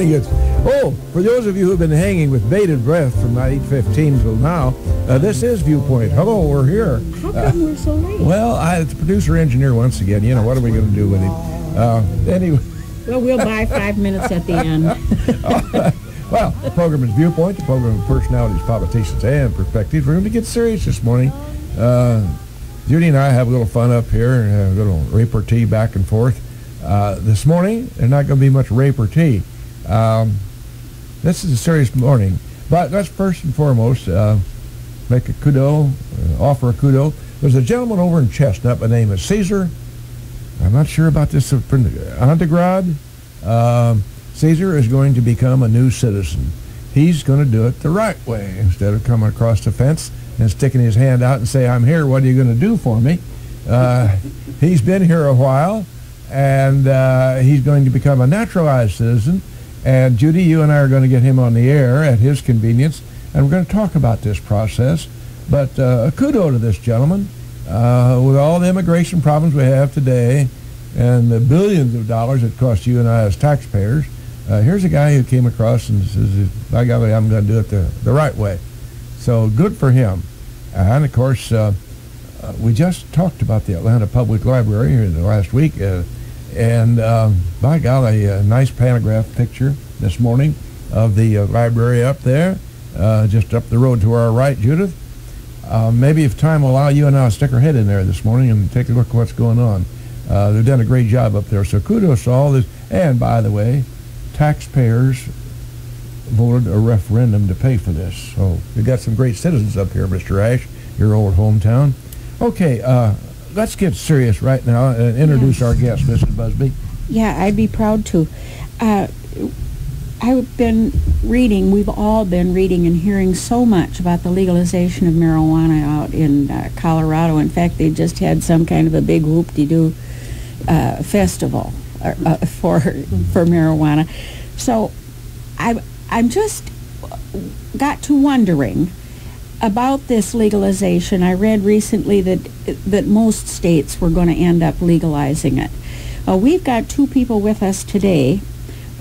morning. For those of you who have been hanging with bated breath from 8:15 till now, this is Viewpoint. Hello, we're here. How come we're so late? Well, the producer-engineer once again. You know, what are we going to do with him? Anyway. Well, we'll buy 5 minutes at the end. Well, the program is Viewpoint, the program of personalities, politicians, and perspectives. We're going to get serious this morning. Judy and I have a little fun up here, a little repartee back and forth. This morning, there's not going to be much repartee. This is a serious morning. But let's first and foremost make a kudo, offer a kudo. There's a gentleman over in Chestnut by the name of Caesar. I'm not sure about this undergrad. Caesar is going to become a new citizen. He's going to do it the right way instead of coming across the fence and sticking his hand out and say, I'm here, what are you going to do for me? He's been here a while, and he's going to become a naturalized citizen. And Judy, you and I are going to get him on the air at his convenience, and we're going to talk about this process. But a kudo to this gentleman. With all the immigration problems we have today and the billions of dollars it costs you and I as taxpayers, here's a guy who came across and says, by golly, I'm going to do it the right way. So good for him. And, of course, we just talked about the Atlanta Public Library here the last week, and by golly, a nice pantograph picture this morning of the library up there, just up the road to our right, Judith. Maybe if time will allow, you and I will stick our head in there this morning and take a look at what's going on. They've done a great job up there, so kudos to all this. And, by the way, taxpayers voted a referendum to pay for this. So we've got some great citizens up here, Mr. Ash, your old hometown. Okay, let's get serious right now and introduce our guest, Mrs. Busby. Yeah, I'd be proud to. I've been reading, we've all been reading and hearing so much about the legalization of marijuana out in Colorado. In fact, they just had some kind of a big whoop-de-doo festival for marijuana. So I'm just got to wondering about this legalization. I read recently that most states were going to end up legalizing it. We've got two people with us today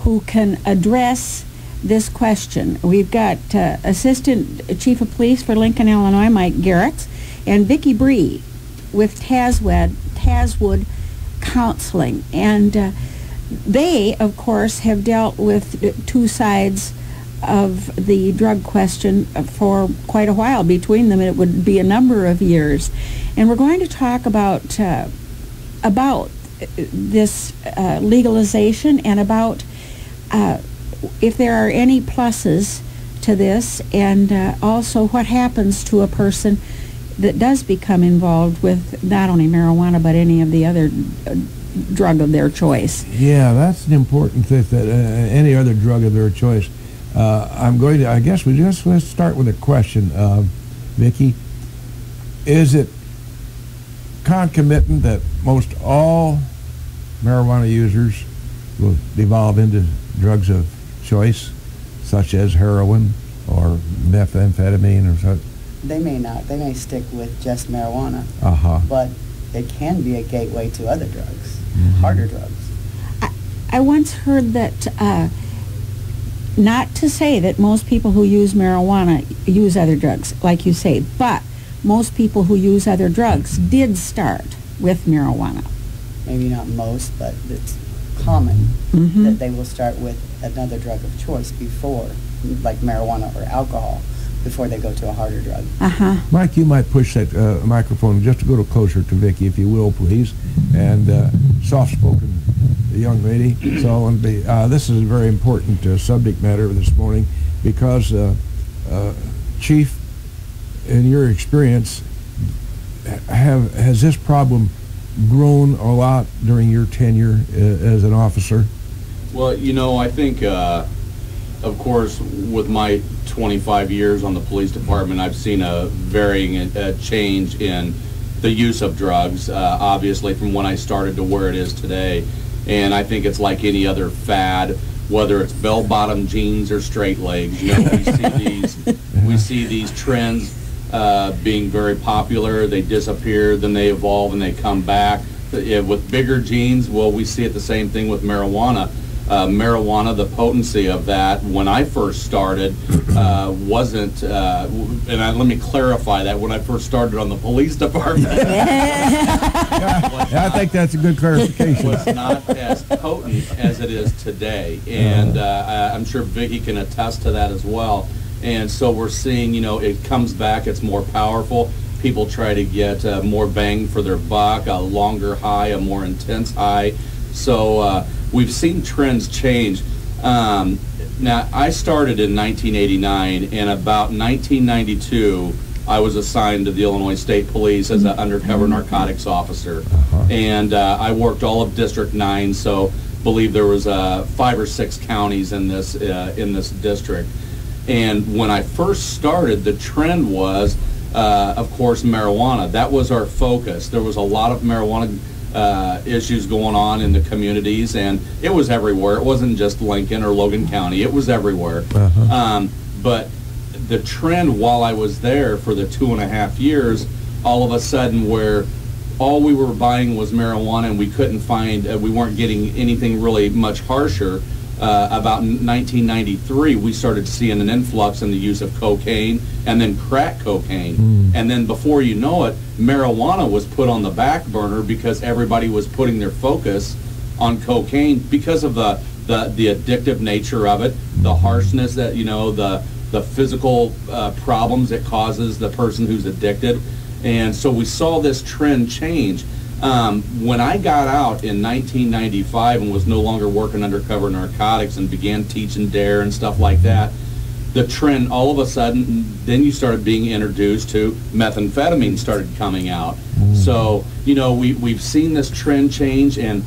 who can address this question. We've got Assistant Chief of Police for Lincoln, Illinois, Mike Geriets, and Vicki Bree with Tazwood Counseling. And they, of course, have dealt with two sides of the drug question for quite a while. Between them, it would be a number of years. And we're going to talk about this legalization and about if there are any pluses to this, and also what happens to a person that does become involved with not only marijuana but any of the other drug of their choice. Yeah, that's an important thing, that any other drug of their choice. I guess let's start with a question, Vicki. Is it concomitant that most all marijuana users will devolve into drugs of choice, such as heroin or methamphetamine or something? They may not. They may stick with just marijuana. But it can be a gateway to other drugs, harder drugs. I once heard that, not to say that most people who use marijuana use other drugs, like you say, but most people who use other drugs did start with marijuana. Maybe not most, but it's common that they will start with another drug of choice before, like marijuana or alcohol, before they go to a harder drug. Mike, you might push that microphone just a little closer to Vicki, if you will, please. And soft-spoken young lady. So this is a very important subject matter this morning, because, Chief, in your experience, has this problem grown a lot during your tenure as an officer? Well, you know, I think, of course, with my 25 years on the police department, I've seen a varying change in the use of drugs, obviously, from when I started to where it is today. And I think it's like any other fad, whether it's bell-bottom jeans or straight legs. You know, we see these trends being very popular. They disappear, then they evolve, and they come back. With bigger jeans, well, we see it the same thing with marijuana. marijuana, the potency of that when I first started wasn't, let me clarify that, when I first started on the police department. I think that's a good clarification. Was not as potent as it is today, and I'm sure Vicki can attest to that as well. And so we're seeing, it comes back, it's more powerful. People try to get more bang for their buck, a longer high, a more intense high. So we've seen trends change. Now, I started in 1989, and about 1992, I was assigned to the Illinois State Police as an undercover narcotics officer. And I worked all of District 9, so believe there was 5 or 6 counties in this district. And when I first started, the trend was, of course, marijuana. That was our focus. There was a lot of marijuana issues going on in the communities, and it was everywhere. It wasn't just Lincoln or Logan County. It was everywhere. But the trend while I was there for the 2.5 years, all of a sudden where all we were buying was marijuana and we couldn't find, we weren't getting anything really much harsher, about 1993, we started seeing an influx in the use of cocaine and then crack cocaine. And then before you know it, marijuana was put on the back burner because everybody was putting their focus on cocaine because of the addictive nature of it, the harshness that, the physical problems it causes the person who's addicted. And so we saw this trend change. When I got out in 1995 and was no longer working undercover narcotics and began teaching DARE and stuff like that, the trend all of a sudden, then you started being introduced to methamphetamine started coming out. So, we've seen this trend change. And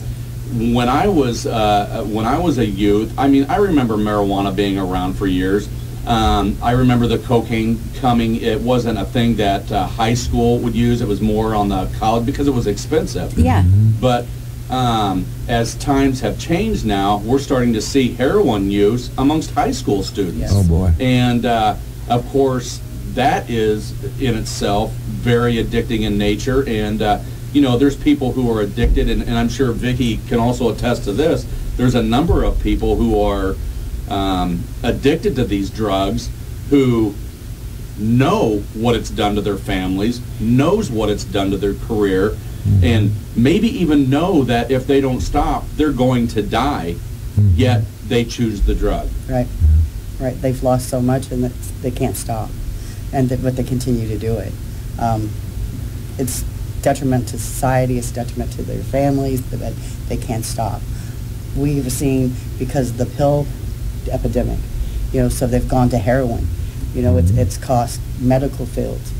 when I was a youth, I remember marijuana being around for years. I remember the cocaine coming. It wasn't a thing that high school would use. It was more on the college because it was expensive. Yeah. But as times have changed now, we're starting to see heroin use amongst high school students. Yes. Oh, boy. And, of course, that is in itself very addicting in nature. And, there's people who are addicted, and I'm sure Vicki can also attest to this. There's a number of people who are addicted to these drugs who know what it's done to their families, knows what it's done to their career, and maybe even know that if they don't stop, they're going to die, yet they choose the drug. Right. They've lost so much and they can't stop, but they continue to do it. It's detriment to society, it's detriment to their families, but they can't stop. We've seen, because of the pill epidemic, so they've gone to heroin. It's cost medical fields.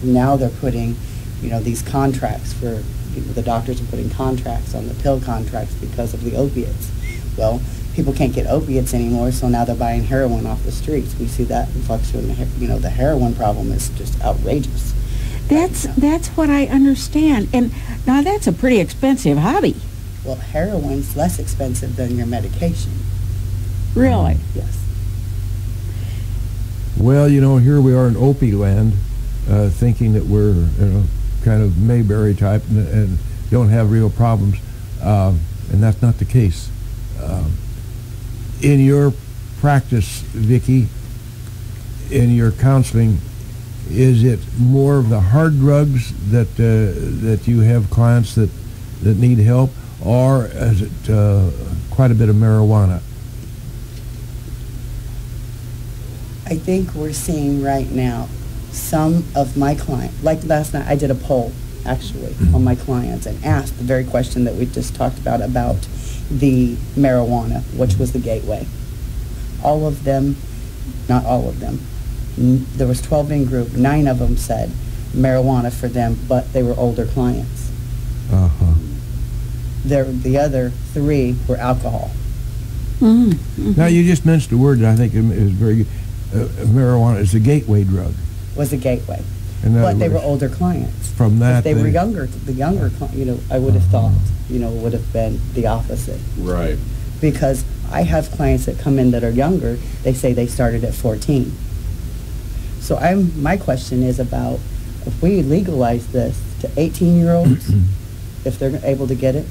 Now they're putting, these contracts for, the doctors are putting contracts on the pill contracts because of the opiates. Well, people can't get opiates anymore, so now they're buying heroin off the streets. We see that influx in the heroin problem is just outrageous. That's what I understand. And now that's a pretty expensive hobby. Well, heroin's less expensive than your medication. Really? Yes. Well, here we are in Opie land, thinking that we're kind of Mayberry type and don't have real problems, and that's not the case. In your practice, Vicki, in your counseling, is it more of the hard drugs that you have clients that need help, or is it quite a bit of marijuana? I think we're seeing right now some of my clients, like last night I did a poll actually on my clients and asked the very question that we just talked about the marijuana, which was the gateway. All of them, not all of them, there was 12 in group, 9 of them said marijuana for them, but they were older clients. The other 3 were alcohol. Now, you just mentioned a word that I think is very good. Marijuana is a gateway drug. Was a gateway. But they were older clients. From that, if they were younger, I would have thought, would have been the opposite. Right. Because I have clients that come in that are younger. They say they started at 14. So my question is about if we legalize this to 18-year-olds, if they're able to get it,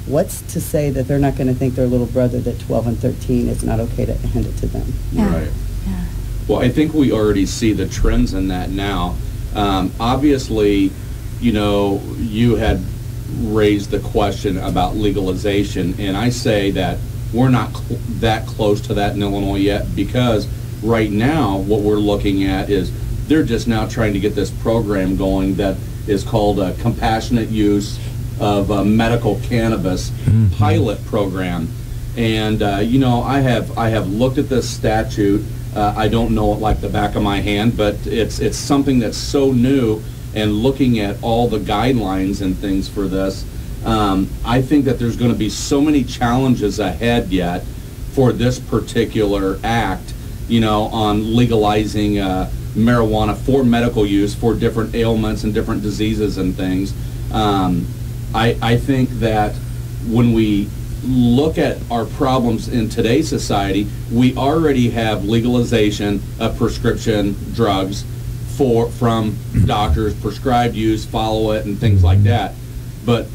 what's to say that they're not going to think their little brother that 12 and 13 is not okay to hand it to them? Yeah. Right. Yeah. Well, I think we already see the trends in that now. Obviously, you know, you had raised the question about legalization, and I say that we're not that close to that in Illinois yet, because right now what we're looking at is they're just now trying to get this program going that is called a compassionate use of medical cannabis pilot program. And you know, I have looked at this statute. I don't know it like the back of my hand, but it's something that's so new. And looking at all the guidelines and things for this, I think that there's going to be so many challenges ahead yet for this particular act, you know, on legalizing marijuana for medical use for different ailments and different diseases and things. I think that when we look at our problems in today's society, we already have legalization of prescription drugs from doctors, prescribed use, follow it, and things like that. But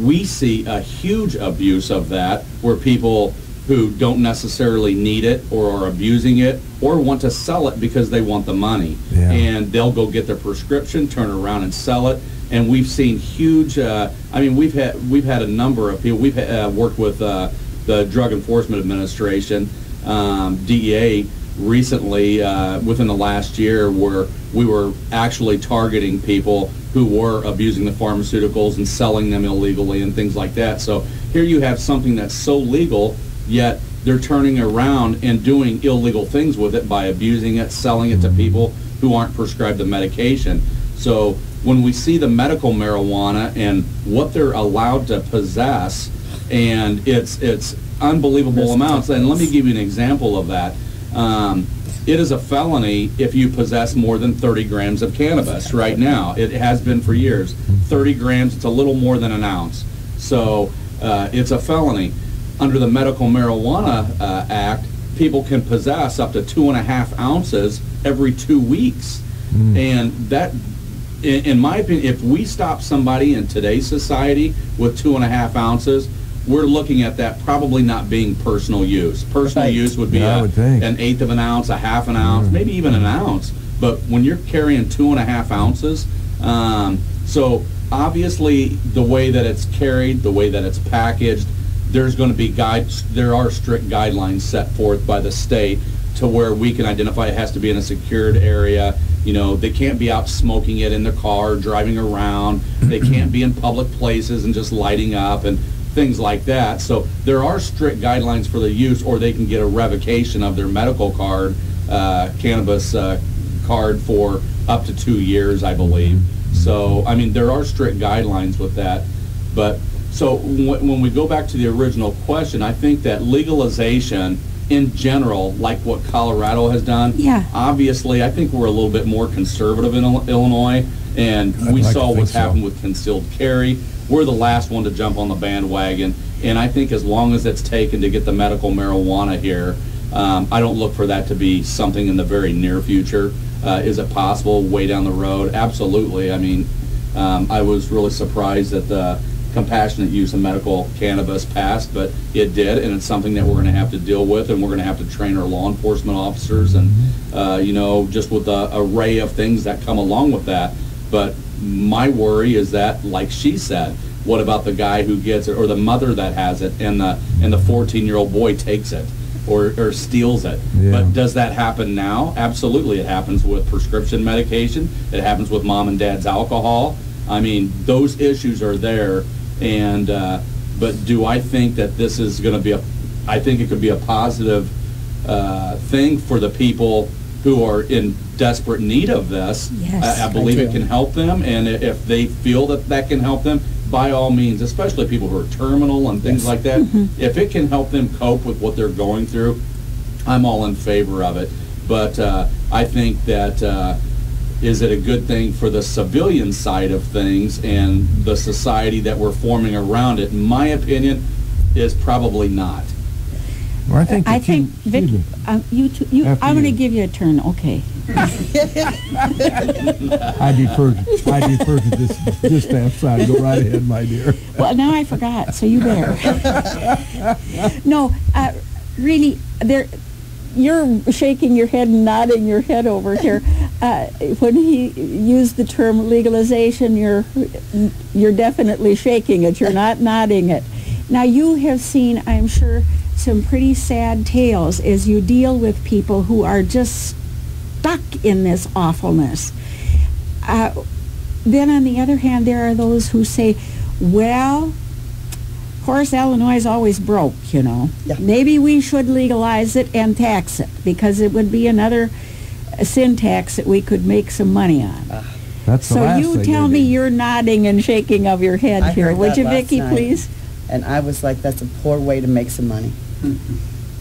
we see a huge abuse of that, where people who don't necessarily need it or are abusing it or want to sell it because they want the money. Yeah. And they'll go get their prescription, turn around and sell it. And we've seen huge, I mean, we've had a number of people. We've worked with the Drug Enforcement Administration, DEA, recently within the last year, where we were actually targeting people who were abusing the pharmaceuticals and selling them illegally and things like that. So here you have something that's so legal, yet they're turning around and doing illegal things with it by abusing it, selling it to people who aren't prescribed the medication. So when we see the medical marijuana and what they're allowed to possess, and it's unbelievable amounts. And let me give you an example of that. It is a felony if you possess more than 30 grams of cannabis right now. It has been for years. 30 grams, it's a little more than an ounce. So it's a felony. Under the Medical Marijuana Act, people can possess up to 2.5 ounces every 2 weeks. And that, in my opinion, if we stop somebody in today's society with 2.5 ounces, we're looking at that probably not being personal use. Personal use would be an 1/8 of an ounce, a 1/2 an ounce, maybe even an ounce. But when you're carrying 2.5 ounces, so obviously the way that it's carried, the way that it's packaged, there's going to be there are strict guidelines set forth by the state to where we can identify it has to be in a secured area. You know, they can't be out smoking it in their car, driving around. They can't be in public places and just lighting up and things like that. So there are strict guidelines for the use, or they can get a revocation of their medical card, cannabis card, for up to 2 years, I believe. So, I mean, there are strict guidelines with that. But so when we go back to the original question, I think that legalization in general, like what Colorado has done, obviously I think we're a little bit more conservative in Illinois, and we saw what's happened with concealed carry. We're the last one to jump on the bandwagon, and I think as long as it's taken to get the medical marijuana here, I don't look for that to be something in the very near future. Is it possible way down the road? Absolutely. I mean, I was really surprised that the compassionate use of medical cannabis passed, but it did, and it's something that we're going to have to deal with, and we're going to have to train our law enforcement officers, and you know, just with the array of things that come along with that. But my worry is that, like she said, what about the guy who gets it, or the mother that has it, and the 14-year-old boy takes it or steals it? But does that happen now? Absolutely. It happens with prescription medication. It happens with mom and dad's alcohol. I mean, those issues are there. And but do I think that this is going to be I think it could be a positive thing for the people who are in desperate need of this. Yes, I believe it can help them, and if they feel that that can help them, by all means, especially people who are terminal and things like that, if it can help them cope with what they're going through, I'm all in favor of it. But I think that is it a good thing for the civilian side of things and the society that we're forming around it? In my opinion, is probably not. Well, I think Vic, I'm going to give you a turn. Okay. I defer to this staff side. Go right ahead, my dear. Well, now I forgot, so you better. No, really, you're shaking your head and nodding your head over here. When he used the term legalization, you're definitely shaking it. You're not nodding it. Now, you have seen, I'm sure, some pretty sad tales as you deal with people who are just stuck in this awfulness. Then, on the other hand, there are those who say, well, of course, Illinois is always broke, you know. Yeah. Maybe we should legalize it and tax it, because it would be another sin tax that we could make some money on. That's the So last you thing tell they me need. you're nodding and shaking of your head I here. heard Would that you, last Vicki, night. please? And I was like, that's a poor way to make some money.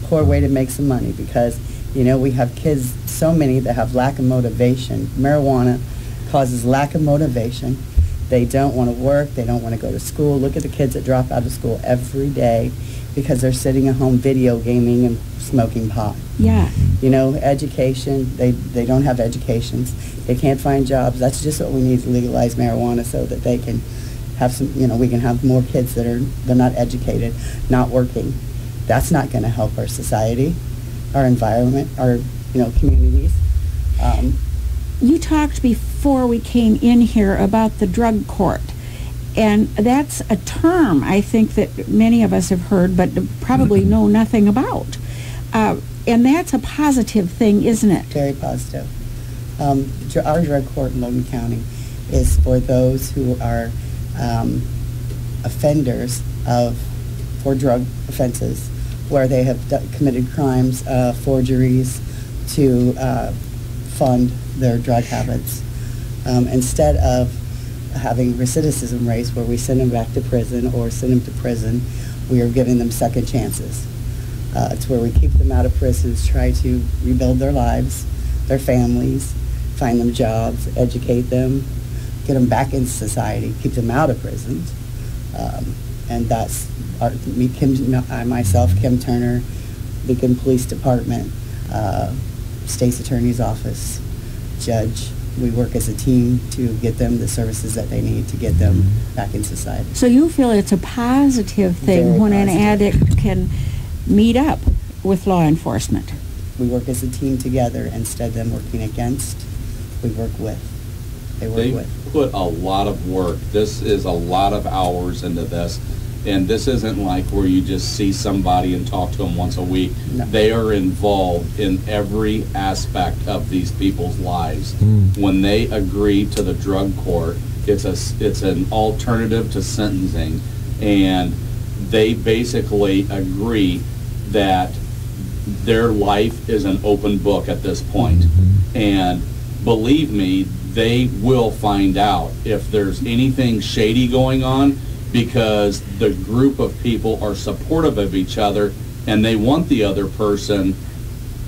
Poor way to make some money, because, you know, we have kids, so many that have lack of motivation. Marijuana causes lack of motivation. They don't want to work. They don't want to go to school. Look at the kids that drop out of school every day because they're sitting at home video gaming and smoking pot. Yeah. You know, education, they don't have educations. They can't find jobs. That's just what we need to legalize marijuana, so that they can have some, you know, we can have more kids they're not educated, not working. That's not going to help our society, our environment, our, you know, communities. You talked before we came in here about the drug court, and that's a term I think that many of us have heard but probably know nothing about. And that's a positive thing, isn't it? Very positive. Our drug court in Logan County is for those who are offenders for drug offenses, where they have committed crimes, forgeries to fund their drug habits. Instead of having recidivism rates where we send them back to prison or send them to prison, we are giving them second chances. It's where we keep them out of prisons, try to rebuild their lives, their families, find them jobs, educate them, get them back into society, keep them out of prisons. And that's myself, Kim Turner, Beacon Police Department, State's Attorney's Office, Judge. We work as a team to get them the services that they need to get them back in society. So you feel it's a positive thing Very when an positive. addict can meet up with law enforcement. We work as a team together instead of them working against. We work with. They work with. Put a lot of work. This is a lot of hours into this. And this isn't like where you just see somebody and talk to them once a week. No. They are involved in every aspect of these people's lives. When they agree to the drug court, it's an alternative to sentencing, and they basically agree that their life is an open book at this point. And believe me, they will find out if there's anything shady going on, because the group of people are supportive of each other and they want the other person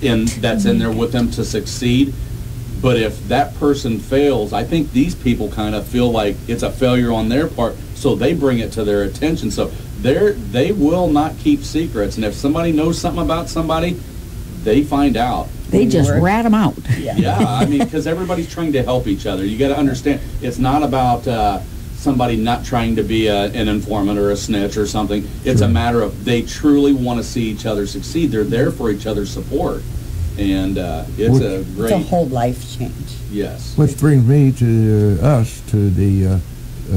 that's in there with them to succeed. But if that person fails, I think these people kind of feel like it's a failure on their part, so they bring it to their attention. So they will not keep secrets, and if somebody knows something about somebody, they find out. They just rat them out. Yeah, I mean, because everybody's trying to help each other. You got to understand, it's not about somebody not trying to be an informant or a snitch or something. It's a matter of they truly want to see each other succeed. They're there for each other's support, and it's a great. It's a whole life change. Yes. Which brings me to the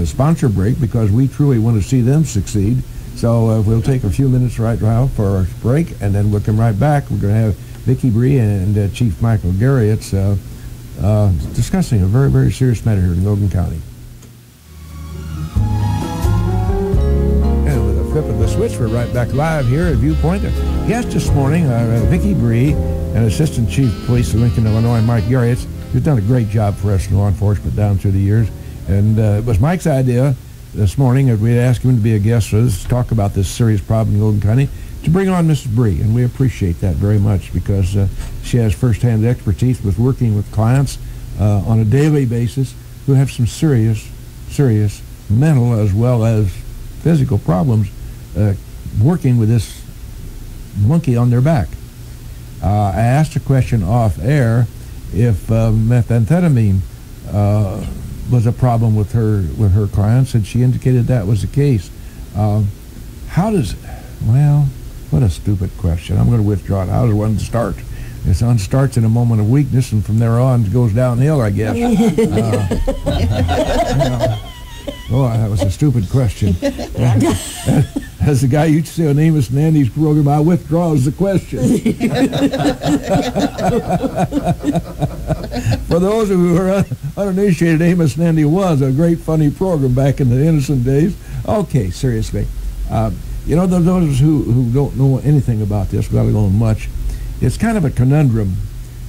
sponsor break, because we truly want to see them succeed. So we'll take a few minutes right now for our break, and then we'll come right back. We're going to have Vicki, Bree, and Chief Michael Geriets discussing a very, very serious matter here in Logan County. And with a flip of the switch, we're right back live here at Viewpoint. Guest this morning, Vicki, Bree, and Assistant Chief of Police of Lincoln, Illinois, Mike Geriets, who's done a great job for us in law enforcement down through the years. And it was Mike's idea this morning that we'd ask him to be a guest with us to talk about this serious problem in Logan County, to bring on Mrs. Bree, and we appreciate that very much, because she has firsthand expertise with working with clients on a daily basis who have some serious mental as well as physical problems, working with this monkey on their back. I asked a question off air if methamphetamine was a problem with her clients, and she indicated that was the case. How does, well, what a stupid question. I'm going to withdraw it. How does one start? It starts in a moment of weakness, and from there on it goes downhill, I guess. Oh, that was a stupid question. As the guy used to say on Amos and Andy's program, I withdraws the question. For those who are uninitiated, Amos and Andy was a great, funny program back in the innocent days. Okay, seriously. You know, those who don't know anything about this, without knowing much, it's kind of a conundrum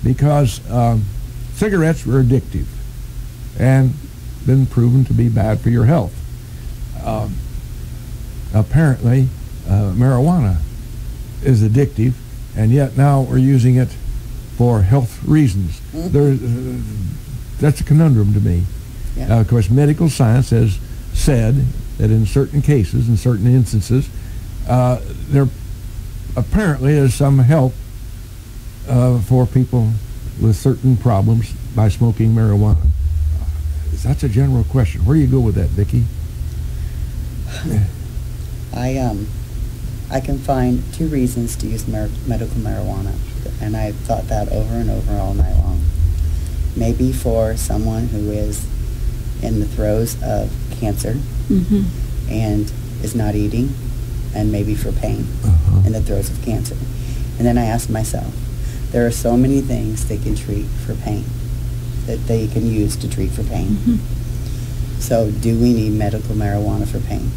because cigarettes were addictive and been proven to be bad for your health. Apparently, marijuana is addictive, and yet now we're using it for health reasons. That's a conundrum to me. Yeah. Of course, medical science has said that in certain cases, in certain instances, there apparently is some help for people with certain problems by smoking marijuana. That's a general question. Where do you go with that, Vicki? I can find 2 reasons to use medical marijuana, and I've thought that over and over all night long. Maybe for someone who is in the throes of cancer and is not eating, and maybe for pain in the throes of cancer. And then I ask myself, there are so many things they can treat for pain, that they can use to treat for pain. So do we need medical marijuana for pain?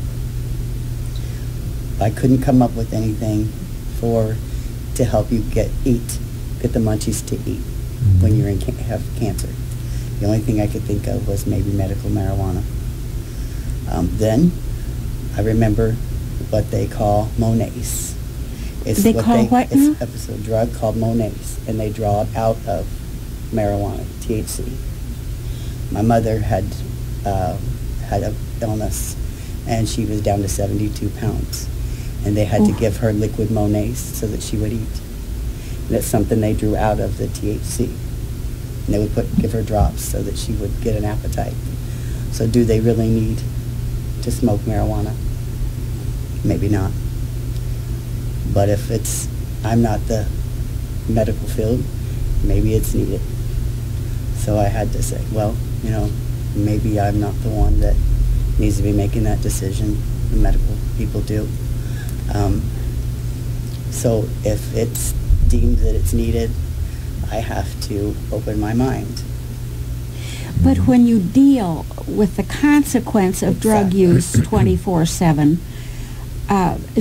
I couldn't come up with anything to help you get the munchies to eat when you're have cancer. The only thing I could think of was maybe medical marijuana. Then I remember what they call Monase. It's a drug called Monase, and they draw it out of marijuana, THC. My mother had an illness, and she was down to 72 pounds. And they had to give her liquid Monase so that she would eat. And it's something they drew out of the THC. And they would give her drops so that she would get an appetite. So do they really need to smoke marijuana? Maybe not. But if I'm not the medical field, maybe it's needed. So I had to say, well, you know, maybe I'm not the one that needs to be making that decision. The medical people do. So if it's deemed that it's needed, I have to open my mind. But when you deal with the consequence of drug use 24/7,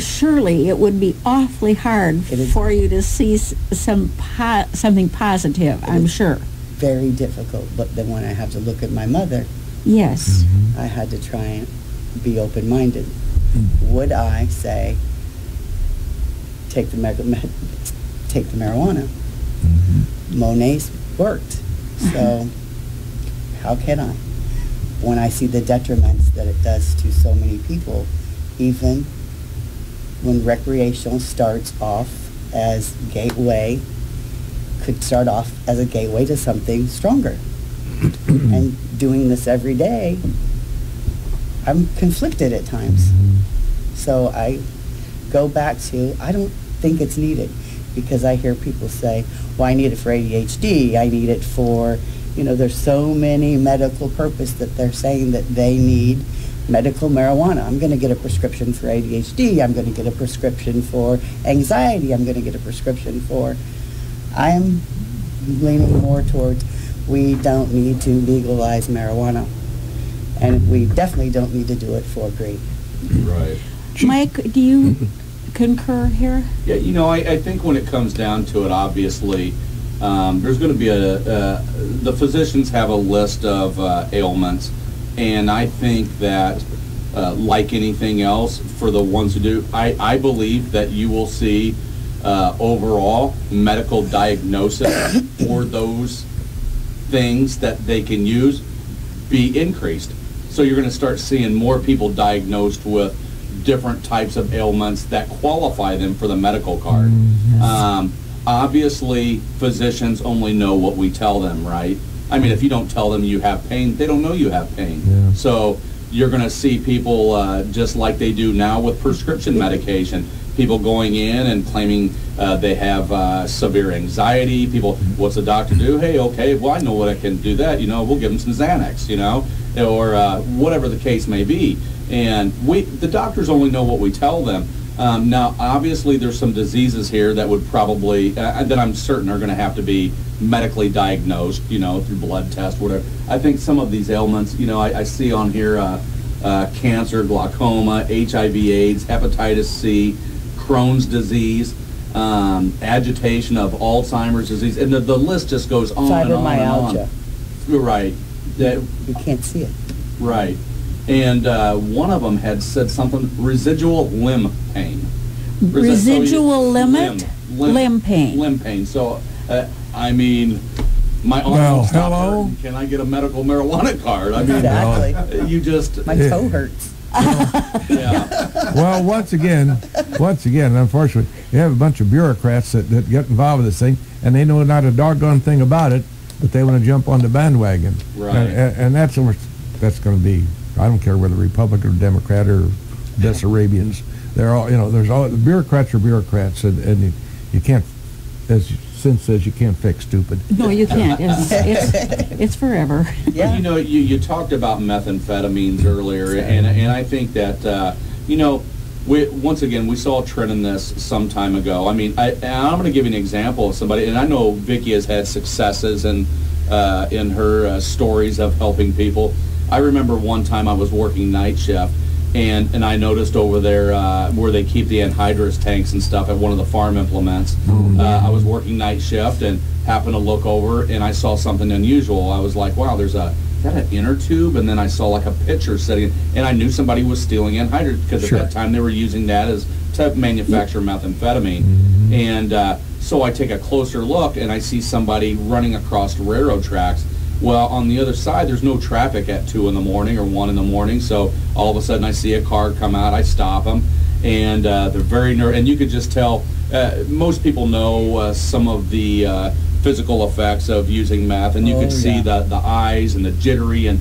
surely it would be awfully hard for you to see something positive, I'm sure. Very difficult, but then when I have to look at my mother, yes, I had to try and be open-minded. Would I say, take the marijuana? Monase worked, so how can I? When I see the detriments that it does to so many people, even when recreational starts off as gateway, could start off as a gateway to something stronger. And doing this every day, I'm conflicted at times. So I go back to, I don't think it's needed, because I hear people say, well, I need it for ADHD, I need it for, you know, there's so many medical purpose that they're saying that they need medical marijuana. I'm going to get a prescription for ADHD, I'm going to get a prescription for anxiety, I'm going to get a prescription for, I'm leaning more towards, we don't need to legalize marijuana, and we definitely don't need to do it for greed. Right. Mike, do you concur here? Yeah, you know, I think when it comes down to it, obviously, there's going to be the physicians have a list of ailments, and I think that, like anything else, for the ones who do, I believe that you will see overall medical diagnosis for those things that they can use be increased. So you're going to start seeing more people diagnosed with different types of ailments that qualify them for the medical card. Obviously, physicians only know what we tell them, right? I mean, if you don't tell them you have pain, they don't know you have pain. Yeah. So you're going to see people just like they do now with prescription medication. People going in and claiming they have severe anxiety. People, what's the doctor do? Hey, okay, well, I know what I can do that. We'll give them some Xanax, or whatever the case may be. And the doctors only know what we tell them. Now, obviously, there's some diseases here that would probably, that I'm certain are going to have to be medically diagnosed, through blood test, whatever. I think some of these ailments, I see on here cancer, glaucoma, HIV/AIDS, hepatitis C, Crohn's disease, agitation of Alzheimer's disease, and the list just goes on and on and on. Fibromyalgia. Right. You can't see it. Right. And one of them had said something, residual limb pain. Residual limb pain. Limb pain. So, I mean, my arm Well, will stop hello? hurting. Can I get a medical marijuana card? I mean, Exactly. you just... My toe hurts. Yeah. Well, once again, unfortunately, you have a bunch of bureaucrats that get involved with this thing, and they know not a doggone thing about it, but they want to jump on the bandwagon. Right. And that's going to be, I don't care whether Republican or Democrat or Bessarabians, they're all, the bureaucrats are bureaucrats, and you can't, as Sin says, you can't fix stupid. No, you can't. It's forever. Yeah. You talked about methamphetamines earlier, and I think that, once again, we saw a trend in this some time ago. I mean, I'm going to give you an example of somebody, and I know Vicki has had successes in her stories of helping people. I remember one time I was working night shift, and I noticed over there where they keep the anhydrous tanks and stuff at one of the farm implements. I was working night shift and happened to look over, and I saw something unusual. I was like, wow, is that an inner tube? And then I saw like a pitcher sitting, and I knew somebody was stealing anhydrous because at that time they were using that as to manufacture methamphetamine. And so I take a closer look, and I see somebody running across railroad tracks. Well, on the other side, there's no traffic at 2 in the morning or 1 in the morning, so all of a sudden I see a car come out, I stop them, and they're very nervous, and you could just tell, most people know some of the physical effects of using meth, and you could see the eyes and the jittery and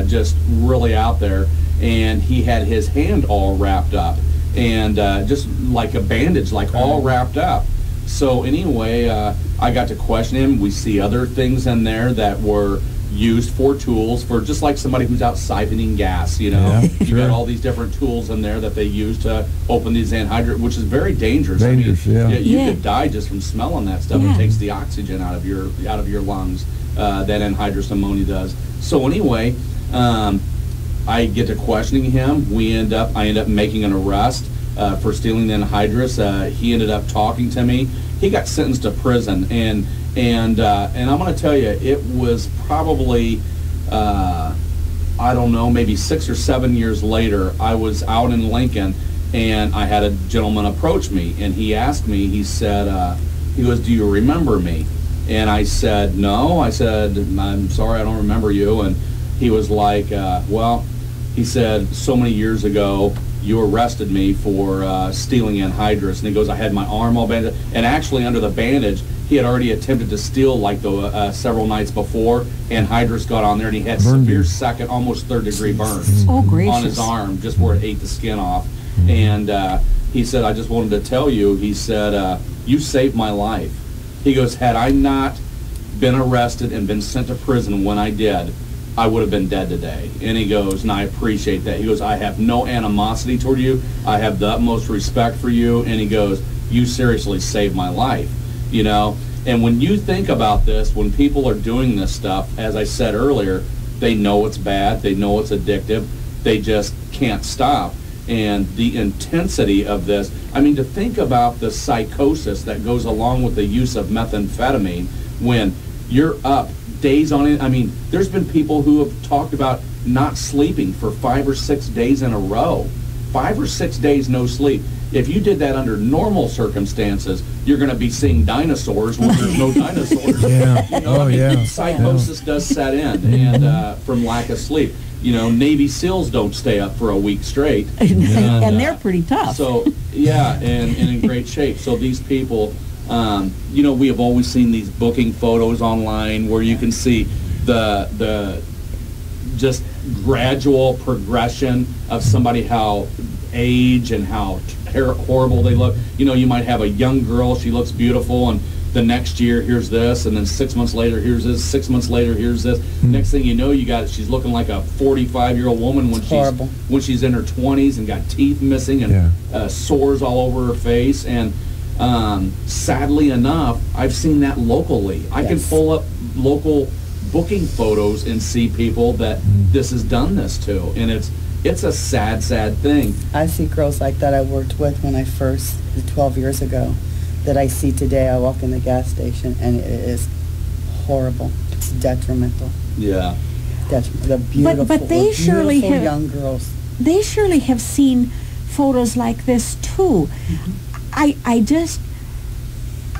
just really out there, and he had his hand all wrapped up, and just like a bandage, like all wrapped up. So anyway, I got to question him. We see other things in there that were used for tools, for just like somebody who's out siphoning gas, you got all these different tools in there that they use to open these anhydrous, which is very dangerous. You could die just from smelling that stuff. It takes the oxygen out of your lungs, that anhydrous ammonia does. So anyway, I get to questioning him. I end up making an arrest for stealing the anhydrous. He ended up talking to me. He got sentenced to prison, and I'm going to tell you, it was probably I don't know, maybe 6 or 7 years later. I was out in Lincoln, and I had a gentleman approach me, and he asked me. He said, he goes, "Do you remember me?" And I said, "No." I said, "I'm sorry, I don't remember you." And he was like, "Well," he said, "so many years ago, you arrested me for stealing anhydrous." And he goes, "I had my arm all bandaged." And actually, under the bandage, he had already attempted to steal like the several nights before. Anhydrous got on there, and he had severe second, almost third-degree burns on his arm, just where it ate the skin off. And he said, "I just wanted to tell you," he said, "you saved my life." He goes, "Had I not been arrested and been sent to prison when I did, I would have been dead today." And he goes, and I appreciate that. He goes, "I have no animosity toward you. I have the utmost respect for you." And he goes, "You seriously saved my life." And when you think about this, when people are doing this stuff, as I said earlier, they know it's bad, they know it's addictive, they just can't stop. And the intensity of this, I mean, to think about the psychosis that goes along with the use of methamphetamine when you're up days on it. I mean, there's been people who have talked about not sleeping for 5 or 6 days in a row. 5 or 6 days no sleep. If you did that under normal circumstances, you're going to be seeing dinosaurs when there's no dinosaurs. Yeah. Psychosis does set in, and from lack of sleep. Navy SEALs don't stay up for a week straight. And they're pretty tough. So, yeah, and in great shape. So these people, we have always seen these booking photos online where you can see the just gradual progression of somebody, how age and how horrible they look. You might have a young girl, she looks beautiful, and the next year here's this, and then 6 months later here's this, 6 months later here's this. Next thing you know, she's looking like a 45-year-old woman when she's in her 20s and got teeth missing and sores all over her face. And sadly enough, I've seen that locally. I can pull up local booking photos and see people that this has done this to, and it's a sad thing. I see girls like that I worked with when I first, 12 years ago, that I see today. I walk in the gas station and it is horrible. It's detrimental. Yeah. The beautiful, but they surely beautiful have, young girls. They surely have seen photos like this too. I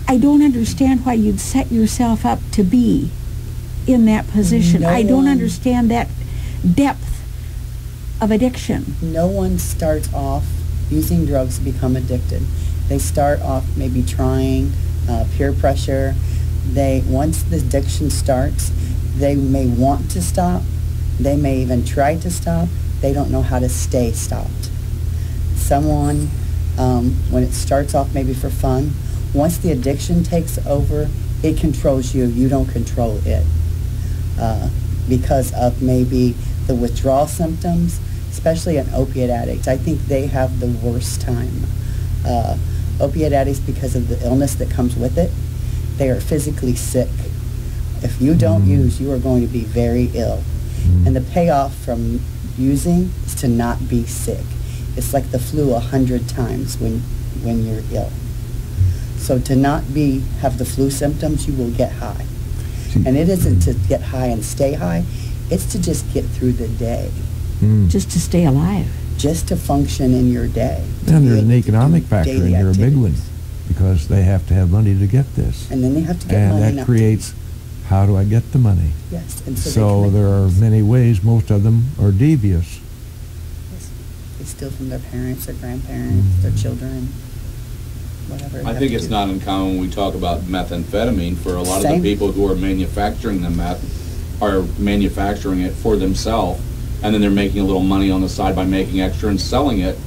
don't understand why you'd set yourself up to be in that position. I don't understand that depth of addiction. No one starts off using drugs to become addicted. They start off maybe trying, peer pressure. Once the addiction starts, they may want to stop. They may even try to stop. They don't know how to stay stopped. Someone, when it starts off maybe for fun, once the addiction takes over, it controls you. You don't control it. Because of maybe the withdrawal symptoms, especially an opiate addict. I think they have the worst time. Opiate addicts, because of the illness that comes with it, they are physically sick. If you don't use, you are going to be very ill. And the payoff from using is to not be sick. It's like the flu 100 times when you're ill. So to not have the flu symptoms, you will get high. And it isn't to get high and stay high, it's to just get through the day. Just to stay alive. Just to function in your day. And there's an economic factor in here, a big one, because they have to have money to get this. And then they have to get money. And that creates, how do I get the money? Yes. And so there are many ways. Most of them are devious. Yes. They steal from their parents, their grandparents, their children, whatever. I think it's not uncommon when we talk about methamphetamine, for a lot of the people who are manufacturing the meth are manufacturing it for themselves, and then they're making a little money on the side by making extra and selling it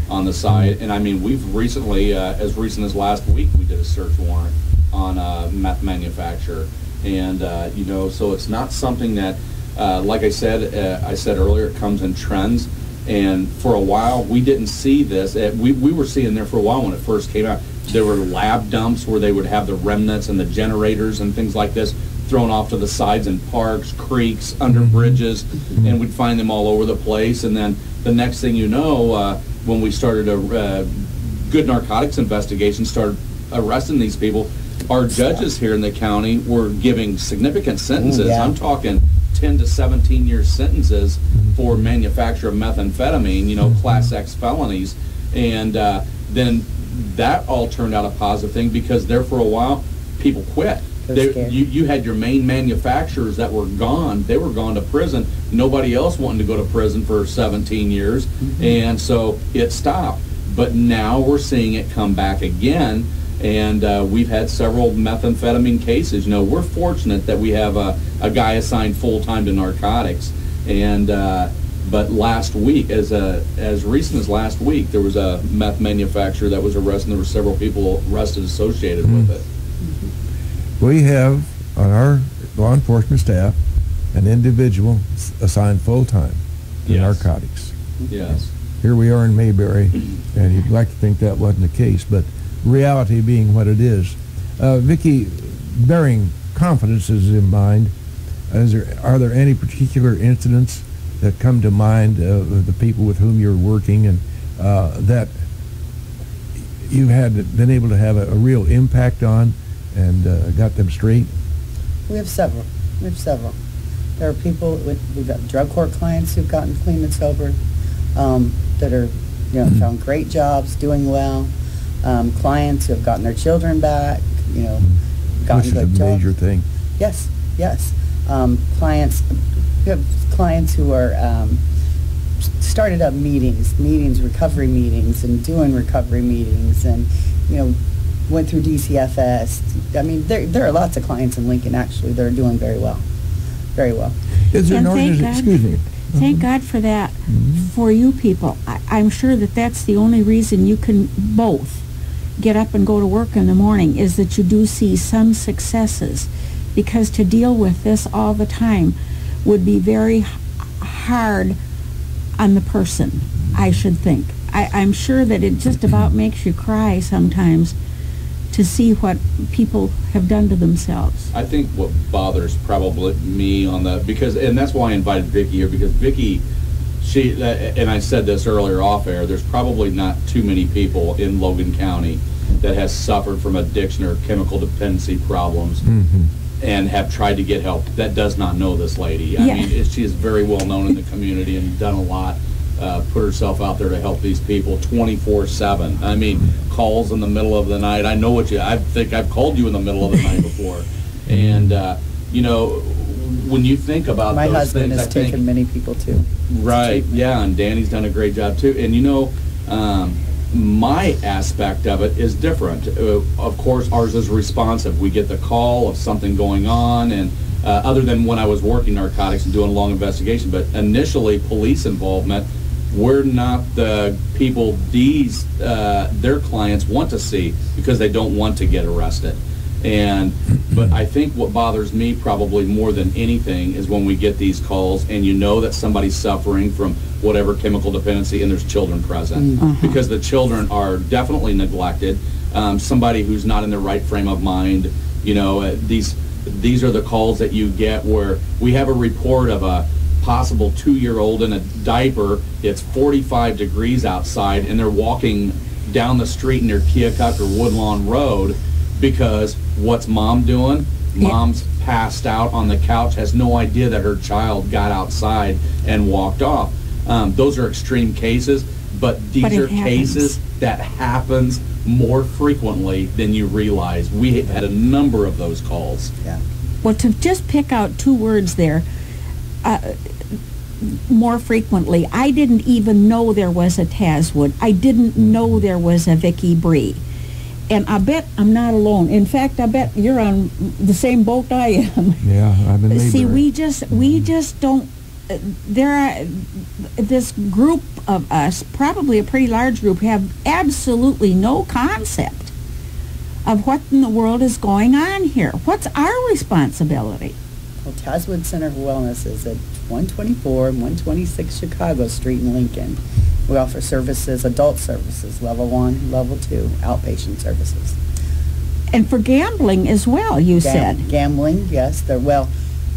on the side. And I mean, we've recently, as recent as last week, we did a search warrant on a meth manufacturer. And, so it's not something that, like I said earlier, it comes in trends. And for a while, we didn't see this. We were seeing there for a while when it first came out. There were lab dumps where they would have the remnants and the generators and things like this thrown off to the sides in parks, creeks, under bridges, and we'd find them all over the place. And then the next thing you know, when we started a good narcotics investigation, started arresting these people, our judges here in the county were giving significant sentences. I'm talking 10 to 17 year sentences for manufacture of methamphetamine, Class X felonies. And then that all turned out a positive thing, because there for a while, people quit. You had your main manufacturers that were gone. They were gone to prison. Nobody else wanted to go to prison for 17 years. And so it stopped. But now we're seeing it come back again. And we've had several methamphetamine cases. We're fortunate that we have a guy assigned full-time to narcotics. And but last week, as recent as last week, there was a meth manufacturer that was arrested. There were several people arrested associated with it. We have on our law enforcement staff an individual assigned full-time to narcotics. Yes. Here we are in Mayberry, and you'd like to think that wasn't the case, but reality being what it is. Vicki, bearing confidences in mind, are there any particular incidents that come to mind of the people with whom you're working and that you've been able to have a real impact on and got them straight? We have several. There are people, we've got drug court clients who've gotten clean and sober, that are, found great jobs, doing well. Clients who have gotten their children back, gotten good jobs. Which is a major thing. Yes. Clients, we have clients who are started up meetings, recovery meetings, and doing recovery meetings, and went through DCFS. I mean, there are lots of clients in Lincoln actually that are doing very well, very well. Is there an organization? Excuse me. Thank God for that, for you people. I'm sure that that's the only reason you can both get up and go to work in the morning, is that you do see some successes, because to deal with this all the time would be very hard on the person, I should think. I'm sure that it just about makes you cry sometimes to see what people have done to themselves. I think what bothers probably me on that, and that's why I invited Vicki here, because Vicki, and I said this earlier off air, there's probably not too many people in Logan County that has suffered from addiction or chemical dependency problems and have tried to get help that does not know this lady. I mean, she is very well known in the community and done a lot. Put herself out there to help these people 24/7. I mean, calls in the middle of the night. I know I think I've called you in the middle of the night before. And, when you think about my those husband things, has taken many people too. Right, yeah, and Danny's done a great job too. And my aspect of it is different. Of course, ours is responsive. We get the call of something going on, and other than when I was working narcotics and doing a long investigation, but initially police involvement, we're not the people their clients want to see, because they don't want to get arrested. But I think what bothers me probably more than anything is when we get these calls and you know that somebody's suffering from whatever chemical dependency and there's children present, because the children are definitely neglected. Somebody who's not in the right frame of mind, these are the calls that you get where we have a report of a possible 2-year-old in a diaper. It's 45 degrees outside and they're walking down the street near Keokuk or Woodlawn Road, because what's mom doing? Mom's passed out on the couch, has no idea that her child got outside and walked off. Those are extreme cases, but these are cases that happens more frequently than you realize. We had a number of those calls. Yeah. Well, to just pick out 2 words there, more frequently, I didn't even know there was a Tazwood. I didn't know there was a Vicki Bree. And I bet I'm not alone. In fact, I bet you're on the same boat I am. Yeah, I'm in Mayberry. See, we just don't. This group of us, probably a pretty large group, have absolutely no concept of what in the world is going on here. What's our responsibility? Well, Tazwood Center for Wellness is at 124 and 126 Chicago Street in Lincoln. We offer services, adult services, level 1, level 2, outpatient services. And for gambling as well, you said. Gambling, yes.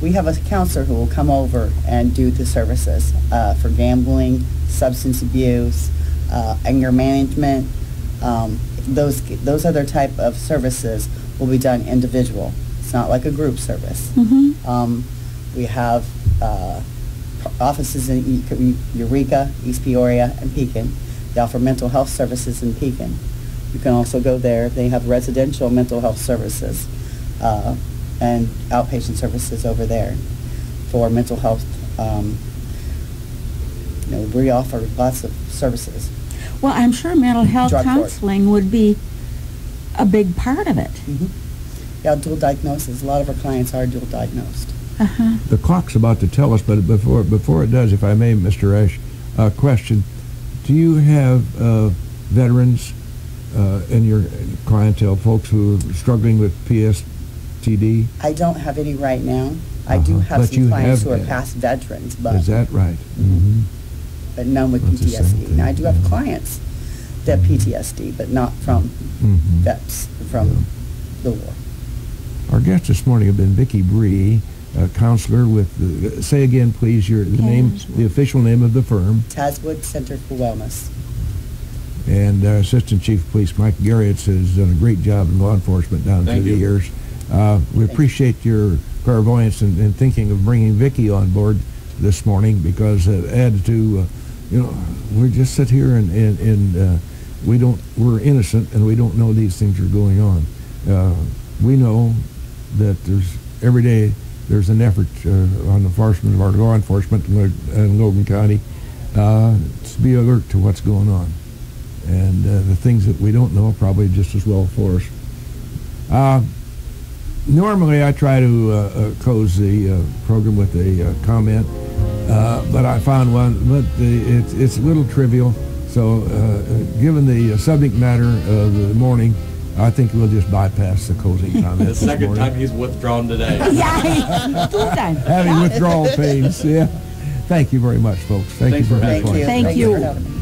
We have a counselor who will come over and do the services for gambling, substance abuse, anger management. Those other type of services will be done individual. It's not like a group service. We have offices in Eureka, East Peoria, and Pekin. They offer mental health services in Pekin. You can also go there. They have residential mental health services and outpatient services over there for mental health. We offer lots of services. Well, I'm sure mental health counseling would be a big part of it. Yeah, dual diagnosis. A lot of our clients are dual diagnosed. The clock's about to tell us, but before it does, if I may, Mr. Ash, question. Do you have veterans in your clientele, folks who are struggling with PTSD? I don't have any right now. I do have some clients who are past veterans. But is that right? But none with PTSD. Now, I do have clients that have PTSD, but not from vets, from the war. Our guests this morning have been Vicki Bree, a counselor with, say again, please, the official name of the firm. Tazwood Center for Wellness. And Assistant Chief of Police Mike Geriets has done a great job in law enforcement down through the years. We appreciate your clairvoyance in thinking of bringing Vicki on board this morning, because it adds to, we just sit here and we're innocent and we don't know these things are going on. We know that there's every day there's an effort on the enforcement of our law enforcement in Logan County to be alert to what's going on. And the things that we don't know are probably just as well for us. Normally I try to close the program with a comment, but I found one, but it's a little trivial. So given the subject matter of the morning, I think we'll just bypass the closing comment. The second time he's withdrawn today. Yeah, two times. Having withdrawal pains, yeah. Thank you very much, folks. Thank Thanks you for for having having me. Thank Thanks you. for having me.